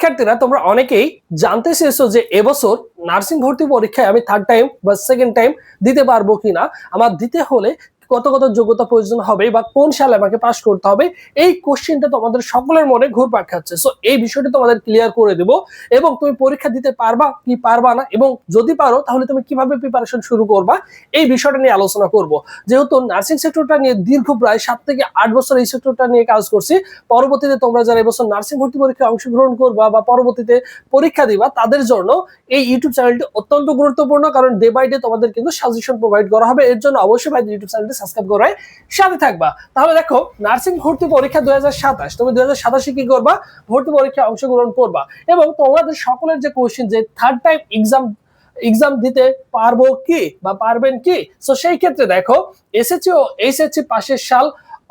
শিক্ষার্থীরা তোমরা অনেকেই জানতে চেয়েছো যে এবছর নার্সিং ভর্তি পরীক্ষায় আমি থার্ড টাইম বা সেকেন্ড টাইম দিতে পারবো কিনা, আমার দিতে হলে কত কত যোগ্যতা প্রয়োজন হবে বা কোন সালে আমাকে পাস করতে হবে। এই কোশ্চেনটা তোমাদের সকলের মনে ঘুরপাক খাচ্ছে। সো এই বিষয়টি তোমাদের ক্লিয়ার করে দেব এবং তুমি পরীক্ষা দিতে পারবা কি পারবা না, এবং যদি পারো তাহলে তুমি কিভাবে প্রিপারেশন শুরু করবা, এই বিষয়টা নিয়ে আলোচনা করব। যেহেতু নার্সিং সেক্টরটা নিয়ে দীর্ঘ প্রায় 7 থেকে 8 বছর এই সেক্টরটা নিয়ে কাজ করছি, পরবর্তীতে তোমরা যারা এবছর নার্সিং ভর্তি পরীক্ষায় অংশগ্রহণ করবা বা পরবর্তীতে পরীক্ষা দিবা তাদের জন্য এই ইউটিউব চ্যানেলটি অত্যন্ত গুরুত্বপূর্ণ, কারণ ডে বাই ডে তোমাদের কিন্তু সাজেশন প্রোভাইড করা হবে। এর জন্য অবশ্যই ভাই ইউটিউব চ্যানেলটি সাবস্ক্রাইব করে সাথে থাকবা। তাহলে দেখো, নার্সিং ভর্তি পরীক্ষা 2027, তুমি 2027 কি করবা, ভর্তি পরীক্ষায় অংশগ্রহণ করবা। এবং তোমাদের সকলের যে কোশ্চেন যে থার্ড টাইম এক্সাম দিতে পারবো কি বা পারবেন কি, সো সেই ক্ষেত্রে দেখো এসএসসি ও এইচএসসি পাশের সাল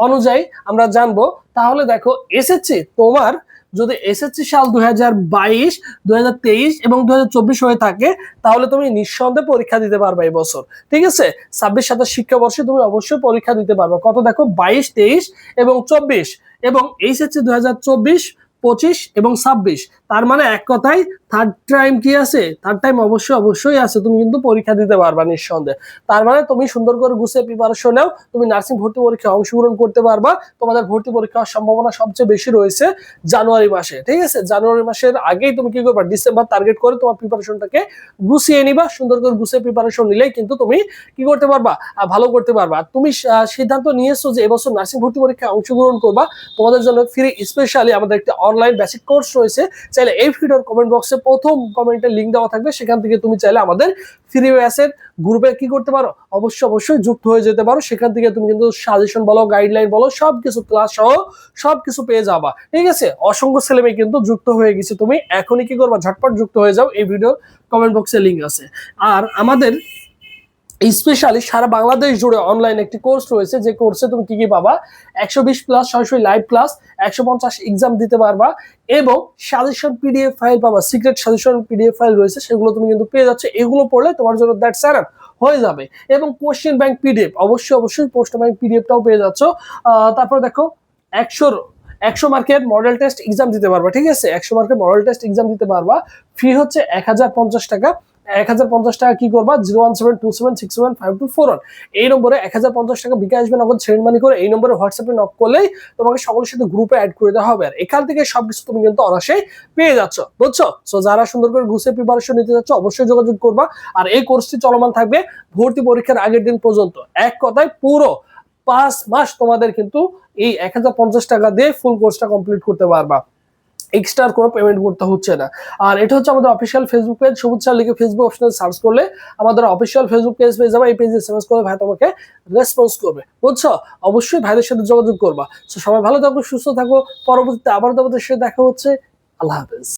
অনুযায়ী আমরা জানবো। তাহলে দেখো এসএসসি তোমার যদি এসএসসি সাল 2022, 2023 এবং 2024 হয়ে থাকে তাহলে তুমি নিঃসন্দেহে পরীক্ষা দিতে পারবে এই বছর। ঠিক আছে, 26-27 শিক্ষাবর্ষে তুমি অবশ্যই পরীক্ষা দিতে পারবে। কত দেখো, 22, 23 এবং 24, এবং এইচএসসি 2024, 25 এবং 26। তার মানে এক কথায় থার্ড টাইম কি আছে, থার্ড টাইম অবশ্যই আছে, তুমি কিন্তু পরীক্ষা দিতে পারবা নিঃসন্দেহে। তার মানে তুমি সুন্দর করে গুছিয়ে প্রিপারেশন নাও, তুমি নার্সিং ভর্তি পরীক্ষায় অংশগ্রহণ করতে পারবা। তোমাদের ভর্তি পরীক্ষার সম্ভাবনা সবচেয়ে বেশি রয়েছে জানুয়ারি মাসে। ঠিক আছে, জানুয়ারি মাসের আগেই তুমি কি করবা, ডিসেম্বর টার্গেট করে তোমার প্রিপারেশনটাকে গুছিয়ে নিবা। সুন্দর করে গুছিয়ে প্রিপারেশন নিলেই কিন্তু তুমি কি করতে পারবা, ভালো করতে পারবা। তুমি সিদ্ধান্ত নিয়েছো যে এবছর নার্সিং ভর্তি পরীক্ষায় অংশগ্রহণ করবা, তোমাদের জন্য ফ্রি স্পেশালি আমাদের একটা অনলাইন বেসিক কোর্স রয়েছে। চাইলে এই ভিডিওর কমেন্ট বক্সে প্রথম কমেন্টের লিংক দেওয়া থাকবে, সেখান থেকে তুমি চাইলে আমাদের ফ্রি ব্যাচের গ্রুপে কি করতে পারো, অবশ্যই যুক্ত হয়ে যেতে পারো। সেখান থেকে তুমি কিন্তু সাজেশন বলো, গাইডলাইন বলো, সবকিছু ক্লাস সহ সবকিছু পেয়ে যাবা। ঠিক আছে, অসংখ্য ছেলেমেয়ে কিন্তু যুক্ত হয়ে গেছে, তুমি এখনই কি করবা, ঝটপট যুক্ত হয়ে যাও। এই ভিডিওর কমেন্ট বক্সে লিংক আছে। আর আমাদের স্পেশালি সারা বাংলাদেশ জুড়ে অনলাইন একটি কোর্স রয়েছে, যে কোর্সে তুমি কি কি পাবা, 120+ সরাসরি লাইভ ক্লাস, 150 এক্সাম দিতে পারবা এবং সাজেশন পিডিএফ ফাইল পাবা। সিক্রেট সাজেশন পিডিএফ ফাইল রয়েছে, সেগুলো তুমি কিন্তু পেয়ে যাচ্ছ। এগুলো পড়লে তোমার জন্য দ্যাট স্যার হয়ে যাবে। এবং কোশ্চেন ব্যাংক পিডিএফ অবশ্যই কোশ্চেন ব্যাংক পিডিএফটাও পেয়ে যাচ্ছ। তারপর দেখো 100 মার্কের মডেল টেস্ট এক্সাম দিতে পারবা। ঠিক আছে, 100 মার্কের মডেল টেস্ট এক্সাম দিতে পারবা। ফি হচ্ছে 1050 টাকা। 1050 টাকা কি করবা, 01727675241 এই নম্বরে 1050 টাকা বিকাশ বা নগদ সেন্ড মানি করে এই নম্বরে হোয়াটসঅ্যাপে নক করলেই তোমাকে সকলের সাথে গ্রুপে অ্যাড করে দেওয়া হবে। আর এখান থেকে সবকিছু তুমি কিন্তু অনায়াসেই পেয়ে যাচ্ছ, বুঝছো? সো যারা সুন্দর করে গুছিয়ে প্রিপারেশন নিতে যাচ্ছ অবশ্যই যোগাযোগ করবা। আর এই কোর্সটি চলমান থাকবে ভর্তি পরীক্ষার আগের দিন পর্যন্ত। এক কথায় পুরো 5 মাস তোমাদের কিন্তু এই 1050 টাকা দিয়ে ফুল কোর্সটা কমপ্লিট করতে পারবা, এক্সট্রা কোনো পেমেন্ট করতে হচ্ছে না। আর এটা হচ্ছে আমাদের অফিসিয়াল ফেসবুক পেজ, সবুজ স্যার লিখে ফেসবুক অপশনে সার্চ করলে আমাদের অফিসিয়াল ফেসবুক পেজ পেয়ে যাবে। এই পেজে এসএমএস করে ভাই তোমাকে রেসপন্স করবে, বুঝছো? অবশ্যই ভাইদের সাথে যোগাযোগ করবা। সো সবাই ভালো থাকো, সুস্থ থাকো। পরবর্তীতে আবার তোমাদের সাথে দেখা হচ্ছে। আল্লাহ হাফেজ।